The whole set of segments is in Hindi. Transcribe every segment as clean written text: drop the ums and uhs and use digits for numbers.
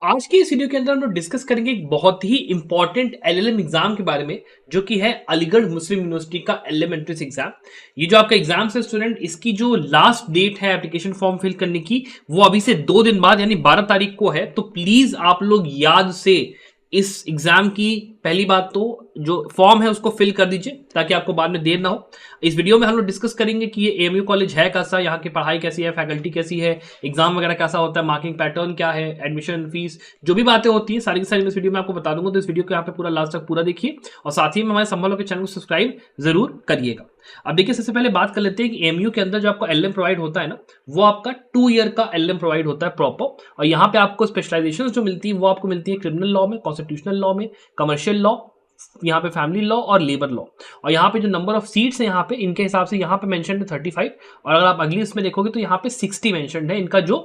आज के इस वीडियो के अंदर हम लोग डिस्कस करेंगे एक बहुत ही इंपॉर्टेंट एलएलएम एग्जाम के बारे में, जो कि है अलीगढ़ मुस्लिम यूनिवर्सिटी का एलएलएम एंट्रेंस एग्जाम। ये जो आपका एग्जाम है स्टूडेंट, इसकी जो लास्ट डेट है एप्लीकेशन फॉर्म फिल करने की, वो अभी से 2 दिन बाद यानी 12 तारीख को है। तो प्लीज आप लोग याद से इस एग्जाम की पहली बात तो जो फॉर्म है उसको फिल कर दीजिए, ताकि आपको बाद में देर ना हो। इस वीडियो में हम लोग डिस्कस करेंगे कि ये एएमयू कॉलेज है कैसा, यहाँ की पढ़ाई कैसी है, फैकल्टी कैसी है, एग्जाम वगैरह कैसा होता है, मार्किंग पैटर्न क्या है, एडमिशन फीस, जो भी बातें होती है सारी की सारी मैं इस वीडियो में आपको बता दूंगा। तो इस वीडियो को यहाँ पे पूरा लास्ट तक पूरा देखिए और साथ ही में हमारे संभल के चैनल को सब्सक्राइब जरूर करिएगा। अब देखिए, सबसे पहले बात कर लेते हैं कि एएमयू के अंदर जो आपको एलएलएम प्रोवाइड होता है ना, वो आपका 2 ईयर का एलएलएम प्रोवाइड होता है प्रॉपर। और यहाँ पे आपको स्पेशलाइजेशन जो मिलती है वो आपको मिलती है क्रिमिनल लॉ में, कॉन्स्टिट्यूशनल लॉ में, कमर्शियल लॉ, यहाँ पे फैमिली लॉ और लेबर लॉ। और यहाँ पे जो नंबर ऑफ सीट्स है यहाँ पे, इनके हिसाब से यहाँ पे मेंशन है 35। और अगर आप अगली इसमें देखोगे तो यहाँ पे 60 मेंशन है। इनका जो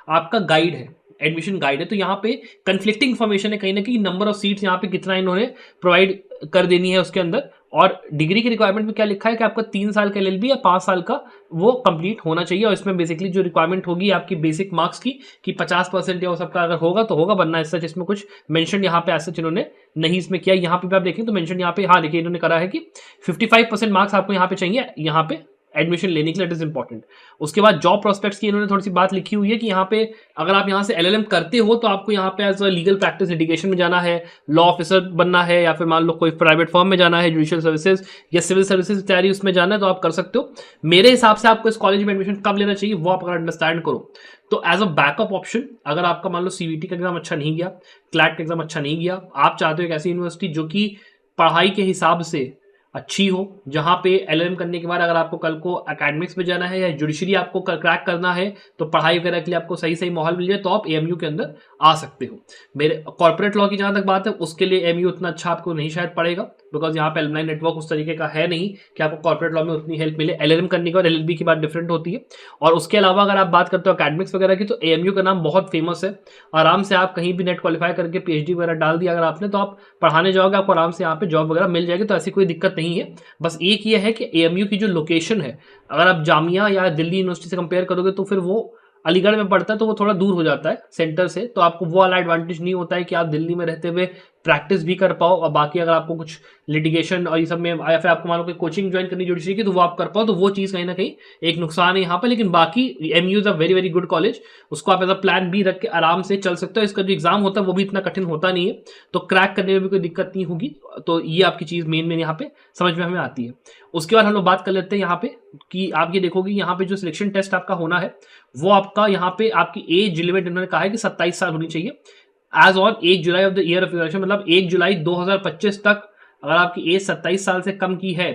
आपका गाइड है, एडमिशन गाइड है, तो यहाँ पे कंफ्लिक्टिंग इन्फॉर्मेशन है कहीं ना कहीं, नंबर ऑफ सीट्स यहाँ पे कितना इन्होंने प्रोवाइड कर देनी है उसके अंदर। और डिग्री की रिक्वायरमेंट में क्या लिखा है कि आपका 3 साल का एलएलबी या 5 साल का वो कंप्लीट होना चाहिए। और इसमें बेसिकली जो रिक्वायरमेंट होगी आपकी बेसिक मार्क्स की, कि 50% या वो सबका अगर होगा तो होगा, वरना ऐसा इसमें कुछ मेंशन यहाँ पे ऐसा इन्होंने नहीं इसमें किया। यहाँ पे आप देखें तो मेंशन यहाँ पे, हाँ देखिए इन्होंने करा है कि 55% मार्क्स आपको यहाँ पे चाहिए यहाँ पे एडमिशन लेने के लिए, इट इज इंपॉर्टेंट। उसके बाद जॉब प्रोस्पेक्ट्स की इन्होंने थोड़ी सी बात लिखी हुई है कि यहाँ पे अगर आप यहाँ से एलएलएम करते हो तो आपको यहाँ पे as a legal practice litigation में जाना है, लॉ ऑफिसर बनना है, या फिर मान लो कोई प्राइवेट फर्म में जाना है, जुडिशियल सर्विसेज या सिविल सर्विसेज की तैयारी उसमें जाना है, तो आप कर सकते हो। मेरे हिसाब से आपको इस कॉलेज में एडमिशन कब लेना चाहिए वो आप अगर अंडरस्टैंड करो तो एज अ बैकअप ऑप्शन, अगर आपका मान लो सीवीटी का एग्जाम अच्छा नहीं गया, क्लैट का एग्जाम अच्छा नहीं गया, आप चाहते हो एक ऐसी यूनिवर्सिटी जो कि पढ़ाई के हिसाब से अच्छी हो, जहां पे एलएलएम करने के बाद अगर आपको कल को एकेडमिक्स में जाना है या जुडिशरी आपको क्रैक करना है, तो पढ़ाई वगैरह के लिए आपको सही सही माहौल मिल जाए, तो आप एएमयू के अंदर आ सकते हो। मेरे कॉर्पोरेट लॉ की जहां तक बात है, उसके लिए एएमयू उतना अच्छा आपको नहीं शायद पड़ेगा, बिकॉज यहाँ पे एलुमनाई नेटवर्क उस तरीके का है नहीं कि आपको कॉर्पोरेट लॉ में उतनी हेल्प मिले। एलएलएम करने के बाद एलएलबी की बात डिफरेंट होती है। और उसके अलावा अगर आप बात करते हो एकेडमिक्स वगैरह की, तो एएमयू का नाम बहुत फेमस है। आराम से आप कहीं भी नेट क्वालिफाई करके पीएचडी वगैरह डाल दिया अगर आपने, तो आप पढ़ाने जाओगे, आपको आराम से यहाँ पे जॉब वगैरह मिल जाएगी, तो ऐसी कोई दिक्कत नहीं है। बस एक ये है कि एएमयू की जो लोकेशन है, अगर आप जामिया या दिल्ली यूनिवर्सिटी से कंपेयर करोगे तो फिर वो अलीगढ़ में पड़ता है, तो वो थोड़ा दूर हो जाता है सेंटर से, तो आपको वो वाला एडवांटेज नहीं होता है कि आप दिल्ली में रहते हुए प्रैक्टिस भी कर पाओ, और बाकी अगर आपको कुछ लिटिगेशन और ये सब में, या फिर आपको मान लो कोई कोचिंग ज्वाइन करनी जुडिशरी की, तो वो आप कर पाओ, तो वो चीज़ कहीं ना कहीं एक नुकसान है यहाँ पर। लेकिन बाकी MU is a very very good college, उसको आप एज अ प्लान बी रख के आराम से चल सकते हो। इसका जो एग्जाम होता है वो भी इतना कठिन होता नहीं है, तो क्रैक करने में भी कोई दिक्कत नहीं होगी। तो ये आपकी चीज़ मेन मेन यहाँ पे समझ में हमें आती है। उसके बाद हम लोग बात कर लेते हैं यहाँ पे कि आप ये देखोगे यहाँ पे जो सिलेक्शन टेस्ट आपका होना है, वो आपका यहाँ पे आपकी एज लिमिट इन्होंने कहा है कि 27 साल होनी चाहिए as on 1 July of the year of election, मतलब 1 जुलाई 2025 तक अगर आपकी एज 27 साल से कम की है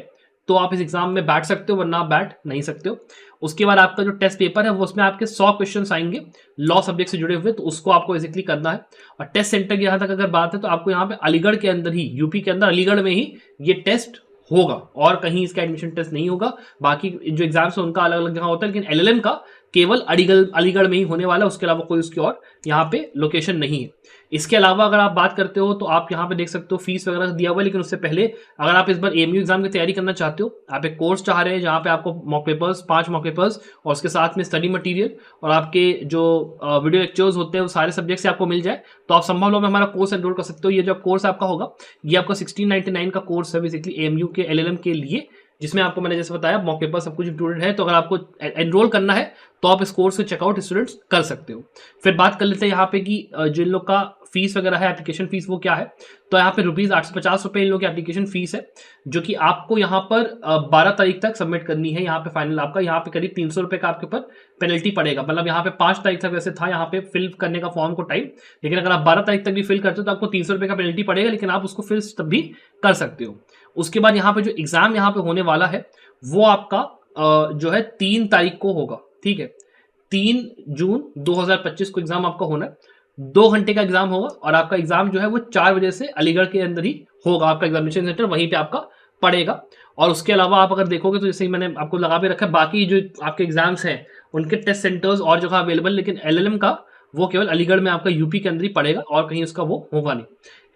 तो आप इस एग्जाम में बैठ सकते हो, वरना आप बैठ नहीं सकते हो। उसके बाद आपका जो टेस्ट पेपर है वो, उसमें आपके 100 क्वेश्चन आएंगे लॉ सब्जेक्ट से जुड़े हुए, तो उसको आपको बेसिकली करना है। और टेस्ट सेंटर की यहाँ तक अगर बात है, तो आपको यहाँ पे अलीगढ़ के अंदर ही, यूपी के अंदर अलीगढ़ में ही ये टेस्ट होगा, और कहीं इसका एडमिशन टेस्ट नहीं होगा। बाकी जो एग्जाम्स है उनका अलग अलग जगह होता है, लेकिन एलएलएम का केवल अलीगढ़ में ही होने वाला है, उसके अलावा कोई उसकी और यहाँ पे लोकेशन नहीं है। इसके अलावा अगर आप बात करते हो तो आप यहाँ पे देख सकते हो फीस वगैरह दिया हुआ है, लेकिन उससे पहले अगर आप इस बार एएमयू एग्जाम की तैयारी करना चाहते हो, आप एक कोर्स चाह रहे हैं जहाँ पे आपको मॉक पेपर्स, 5 मॉक पेपर्स और उसके साथ में स्टडी मटेरियल और आपके जो वीडियो लेक्चर्स होते हैं वो सारे सब्जेक्ट से आपको मिल जाए, तो आप संभव लो में हमारा कोर्स एनरोल कर सकते हो। ये जो कोर्स आपका होगा, ये आपका 1699 का कोर्स है बेसिकली एएमयू के एलएलएम के लिए, जिसमें आपको मैंने जैसे बताया मॉक पेपर सब कुछ इंक्लूडेड है। तो अगर आपको एनरोल करना है तो आप इस कोर्स को चेकआउट स्टूडेंट्स कर सकते हो। फिर बात कर लेते हैं यहाँ पे कि जिन लोग का फीस वगैरह है, एप्लीकेशन फीस वो क्या है, तो यहाँ पे ₹850 इन लोग की एप्लीकेशन फीस है, जो कि आपको यहाँ पर 12 तारीख तक सबमिट करनी है। यहाँ पे फाइनल आपका यहाँ पे करीब ₹300 का आपके ऊपर पेनल्टी पड़ेगा, मतलब यहाँ पे 5 तारीख तक वैसे था यहाँ पे फिल करने का फॉर्म को टाइम, लेकिन अगर आप 12 तारीख तक भी फिल करते हो तो आपको ₹300 का पेनल्टी पड़ेगा, लेकिन आप उसको फिल तब भी कर सकते हो। उसके बाद यहाँ पे जो एग्जाम यहाँ पे होने वाला है वो आपका जो है 3 तारीख को होगा, ठीक है, 3 जून 2025 को एग्जाम आपका होना है। 2 घंटे का एग्जाम होगा, और आपका एग्जाम जो है वो 4 बजे से अलीगढ़ के अंदर ही होगा, आपका एग्जामिनेशन सेंटर वहीं पे आपका पड़ेगा। और उसके अलावा आप अगर देखोगे तो जैसे ही मैंने आपको लगा भी रखा है, बाकी जो आपके एग्जाम्स हैं उनके टेस्ट सेंटर्स और जगह अवेलेबल, लेकिन एलएलएम का वो केवल अलीगढ़ में आपका यूपी के अंदर ही पड़ेगा, और कहीं उसका वो होगा नहीं।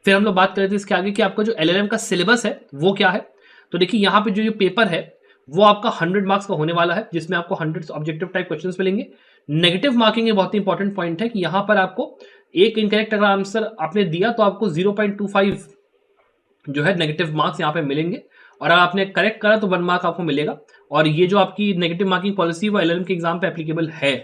फिर हम लोग बात करते हैं इसके आगे कि आपका जो एलएलएम का सिलेबस है वो क्या है। तो देखिए यहाँ पे जो पेपर है वो आपका 100 मार्क्स का होने वाला है, जिसमें आपको 100 ऑब्जेक्टिव टाइप क्वेश्चंस मिलेंगे। नेगेटिव मार्किंग एक बहुत ही इंपॉर्टेंट पॉइंट है कि यहाँ पर आपको एक इनकरेक्ट अगर आंसर आपने दिया तो आपको 0.25 जो है नेगेटिव मार्क्स यहाँ पे मिलेंगे, और अगर आपने करेक्ट करा तो 1 मार्क आपको मिलेगा। और ये जो आपकी नेगेटिव मार्किंग पॉलिसी वो एलएलएम के एग्जाम पे एप्लीकेबल है,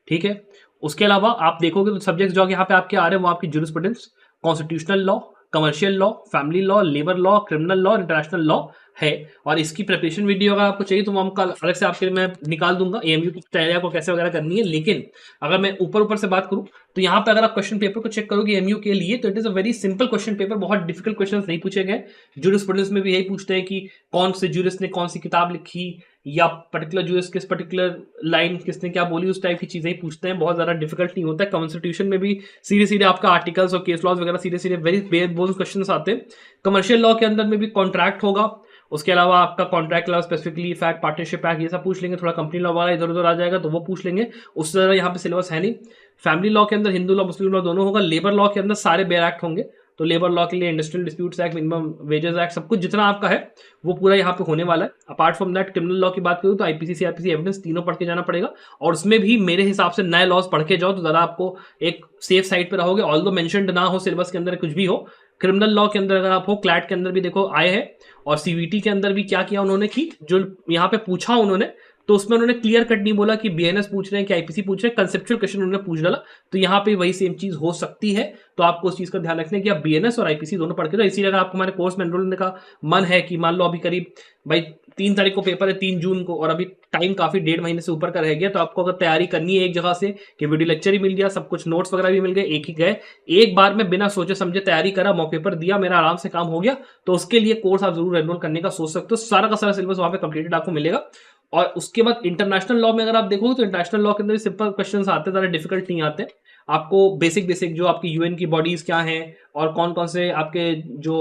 ठीक है। उसके अलावा आप देखोगे तो सब्जेक्ट्स जो यहाँ पे आपके आ रहे हैं वो आपकी jurisprudence, constitutional law, commercial law, family law, labour law, criminal law, international law है। और इसकी प्रिपरेशन वीडियो अगर आपको चाहिए तो वो हम कल अलग से आपके लिए मैं निकाल दूंगा, एएमयू की तैयारी आपको कैसे वगैरह करनी है। लेकिन अगर मैं ऊपर ऊपर से बात करूं तो यहाँ पे अगर आप क्वेश्चन पेपर को चेक करोगे एएमयू के लिए तो it is a very simple question paper, बहुत डिफिकल्ट क्वेश्चन नहीं पूछे गए। ज्यूरिस्प्रूडेंस में भी यही पूछते हैं कि कौन से ज्यूरिस्ट ने कौन सी किताब लिखी, या पर्टिकुलर ज्यूरिस्ट किस पर्टिकुलर लाइन किसने क्या बोली, उस टाइप की चीजें ही पूछते हैं, बहुत ज्यादा डिफिकल्ट नहीं होता है। कॉन्स्टिट्यूशन में भी सीधे सीधे आपका आर्टिकल्स और केस लॉज वगैरह सीधे सीधे वेरी बेयर बोन्स क्वेश्चन आते हैं। कमर्शियल लॉ के अंदर में भी कॉन्ट्रैक्ट होगा, उसके अलावा आपका contract law, specifically fact, partnership act, ये सब पूछ लेंगे। थोड़ा कंपनी लॉ वाला इधर उधर आ जाएगा तो वो पूछ लेंगे, उससे ज्यादा यहाँ पे सिलेबस है नहीं। फैमिली लॉ के अंदर हिंदू लॉ मुस्लिम लॉ दोनों होगा। लेबर लॉ के अंदर सारे बेयर एक्ट होंगे, तो लेबर लॉ के लिए industrial disputes act, minimum wages act, सब कुछ जितना आपका है वो पूरा यहाँ पे होने वाला है। Apart from that criminal law की बात करूँ तो आईपीसी, सीआरपीसी, एविडेंस तीनों पढ़ के जाना पड़ेगा, और उसमें भी मेरे हिसाब से नए लॉज पढ़ के जाओ तो ज़रा आपको एक सेफ साइड पे रहोगे। ऑल्दो मेंशन्ड ना हो सिलेबस के अंदर कुछ भी हो, क्रिमिनल लॉ के अंदर अगर आप हो, क्लैट के अंदर भी देखो आए हैं, और सीवीटी के अंदर भी क्या किया उन्होंने कि जो यहाँ पे पूछा उन्होंने तो उसमें उन्होंने क्लियर कट नहीं बोला कि बीएनएस पूछ रहे हैं कि आईपीसी पूछ रहे हैं, कंसेप्चुअल क्वेश्चन उन्होंने पूछ डाला। तो यहाँ पे वही सेम चीज हो सकती है, तो आपको उस चीज का ध्यान रखना है कि आप बीएनएस और आईपीसी दोनों पढ़ के जाओ। इसीलिए अगर आपको हमारे कोर्स में एनरोल होने का मन है कि मान लो अभी करीब भाई 3 तारीख को पेपर है, 3 जून को, और अभी टाइम काफी 1.5 महीने से ऊपर का रह गया, तो आपको अगर तैयारी करनी है एक जगह से कि वीडियो लेक्चर ही मिल गया, सब कुछ नोट्स वगैरह भी मिल गए, एक ही गए, एक बार में बिना सोचे समझे तैयारी करा, मौके पर दिया, मेरा आराम से काम हो गया, तो उसके लिए कोर्स आप जरूर एनरोल करने का सोच सकते हो। सारा का सारा सिलेबस वहां पे कंप्लीटेड आपको मिलेगा। और उसके बाद इंटरनेशनल लॉ में अगर आप देखोगे तो इंटरनेशनल लॉ के अंदर सिंपल क्वेश्चंस आते हैं, ज़्यादा डिफिकल्ट नहीं आते। आपको बेसिक बेसिक जो आपकी यूएन की बॉडीज क्या हैं और कौन कौन से आपके जो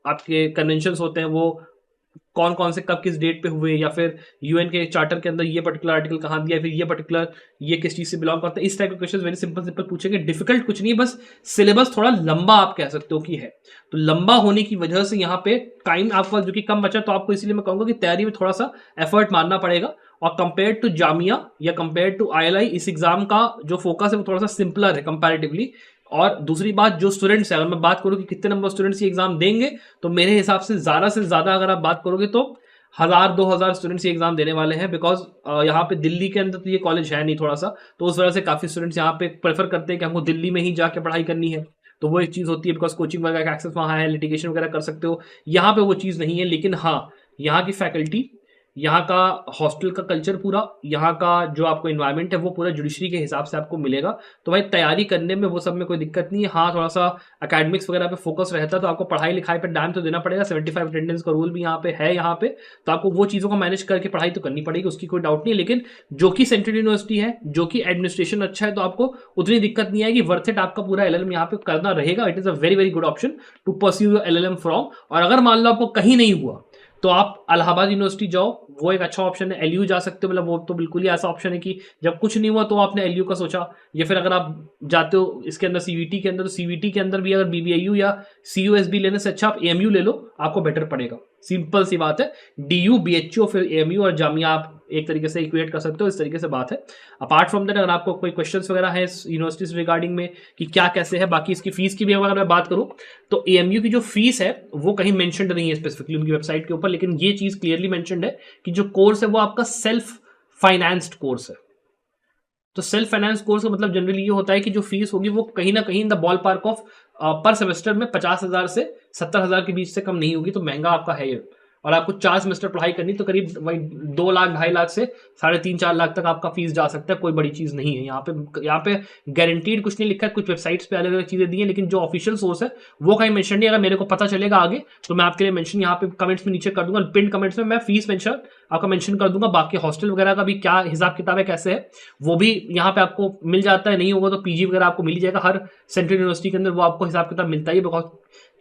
आपके कन्वेंशंस होते हैं वो कौन कौन से कब किस डेट पे हुए, या फिर यूएन के चार्टर के अंदर ये पर्टिकुलर आर्टिकल कहाँ दिया, फिर ये पर्टिकुलर ये किस चीज से बिलोंग करता है, इस टाइप के क्वेश्चन वेरी सिंपल सिंपल पूछेंगे। डिफिकल्ट कुछ नहीं, बस सिलेबस थोड़ा लंबा आप कह सकते हो कि है, तो लंबा होने की वजह से यहाँ पे टाइम आपका जो कि कम बचा, तो आपको इसलिए मैं कहूंगा कि तैयारी में थोड़ा सा एफर्ट मारना पड़ेगा। और कंपेयर टू जामिया या कंपेयर टू आईएलआई, इस एग्जाम का जो फोकस है वो थोड़ा सा सिंपलर है कंपैरेटिवली। और दूसरी बात, जो स्टूडेंट्स है, अगर मैं बात करूं कि कितने नंबर स्टूडेंट्स ये एग्जाम देंगे, तो मेरे हिसाब से ज्यादा अगर आप बात करोगे तो 1000-2000 स्टूडेंट्स ये एग्जाम देने वाले हैं। बिकॉज यहाँ पे दिल्ली के अंदर तो ये कॉलेज है नहीं थोड़ा सा, तो उस वजह से काफी स्टूडेंट्स यहाँ पे प्रेफर करते हैं कि हमको दिल्ली में ही जाके पढ़ाई करनी है, तो वो एक चीज होती है। बिकॉज कोचिंग वगैरह का एक्सेस वहाँ है, लिटिगेशन वगैरह कर सकते हो, यहाँ पे वो चीज नहीं है। लेकिन हाँ, यहाँ की फैकल्टी, यहाँ का हॉस्टल का कल्चर पूरा, यहाँ का जो आपको इन्वायरमेंट है वो पूरा जुडिशरी के हिसाब से आपको मिलेगा। तो भाई तैयारी करने में वो सब में कोई दिक्कत नहीं है। हाँ, थोड़ा सा एकेडमिक्स वगैरह पे फोकस रहता है, तो आपको पढ़ाई लिखाई पे टाइम तो देना पड़ेगा। 75 अटेंडेंस का रूल भी यहाँ पे है यहाँ पे, तो आपको वो चीज़ों को मैनेज करके पढ़ाई तो करनी पड़ेगी, उसकी कोई डाउट नहीं है। लेकिन जो कि सेंट्रल यूनिवर्सिटी है, जो कि एडमिनिस्ट्रेशन अच्छा है, तो आपको उतनी दिक्कत नहीं आएगी। वर्थ इट आपका पूरा एलएलएम यहाँ पे करना रहेगा। It is a very very good option to pursue your LLM from. और अगर मान लो आपको कहीं नहीं हुआ तो आप इलाहाबाद यूनिवर्सिटी जाओ, वो एक अच्छा ऑप्शन है। एलयू जा सकते हो, मतलब वो तो बिल्कुल ही ऐसा ऑप्शन है कि जब कुछ नहीं हुआ तो आपने एलयू का सोचा। या फिर अगर आप जाते हो इसके अंदर सीवीटी के अंदर, तो सीवीटी के अंदर भी अगर बीबीआईयू या सीयूएसबी लेने से अच्छा आप एएमयू ले लो, आपको बेटर पड़ेगा। सिंपल सी बात है, डीयू, बीएचयू, फिर एएमयू और जामिया आप एक तरीके से इक्वेट कर सकते हो, इस तरीके से बात है। अपार्ट फ्रॉम दैट, अगर आपको कोई क्वेश्चंस वगैरह है यूनिवर्सिटी से रिगार्डिंग में कि क्या कैसे है, बाकी इसकी फीस की भी अगर मैं बात करूं तो एएमयू की जो फीस है वो कहीं मेंशन्ड नहीं है स्पेसिफिकली उनकी वेबसाइट के ऊपर, लेकिन ये चीज क्लियरली मेंशन्ड है कि जो कोर्स है वो आपका सेल्फ फाइनेंस्ड कोर्स है। तो सेल्फ फाइनेंस कोर्स का मतलब जनरली ये होता है कि जो फीस होगी वो कहीं ना कहीं in the ball park of पर सेमेस्टर में 50,000 से 70,000 के बीच से कम नहीं होगी, तो महंगा आपका है ये। और आपको 4 सेमेस्टर पढ़ाई करनी तो करीब वही 2 लाख 2.5 लाख से 3.5-4 लाख तक आपका फीस जा सकता है। कोई बड़ी चीज नहीं है यहाँ पे गारंटीड कुछ नहीं लिखा है। कुछ वेबसाइट्स पे अलग अलग चीजें दी है, लेकिन जो ऑफिशियल सोर्स है वो कहीं मेंशन नहीं। अगर मेरे को पता चलेगा आगे तो मैं आपके लिए मेंशन यहाँ पे कमेंट्स में नीचे कर दूंगा, पिन कमेंट्स में मैं फीस मेंशन आपका मेंशन कर दूंगा। बाकी हॉस्टल वगैरह का भी क्या हिसाब किताब है, कैसे है, वो भी यहाँ पे आपको मिल जाता है। नहीं होगा तो पीजी वगैरह आपको मिल जाएगा, हर सेंट्रल यूनिवर्सिटी के अंदर वो आपको हिसाब किताब मिलता ही। बिकॉज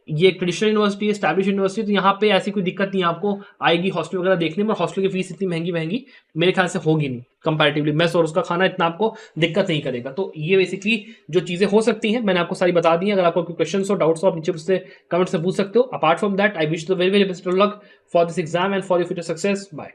ये एक ट्रेडिशनल यूनिवर्सिटी है, एस्टैब्लिश यूनिवर्सिटी, तो यहाँ पे ऐसी कोई दिक्कत नहीं आपको आएगी हॉस्टल वगैरह देखने में। और हॉस्टल की फीस इतनी महंगी मेरे ख्याल से होगी नहीं कंपैरेटिवली, मेस और उसका खाना इतना आपको दिक्कत नहीं करेगा। तो ये बेसिकली जो चीजें हो सकती हैं मैंने आपको सारी बता दी हैं। अगर आपको कोई क्वेश्चन हो, डाउट्स हो, आप नीचे उससे कमेंट से पूछ सकते हो। Apart from that, I wish the very very best of luck for this exam and for your future success. Bye.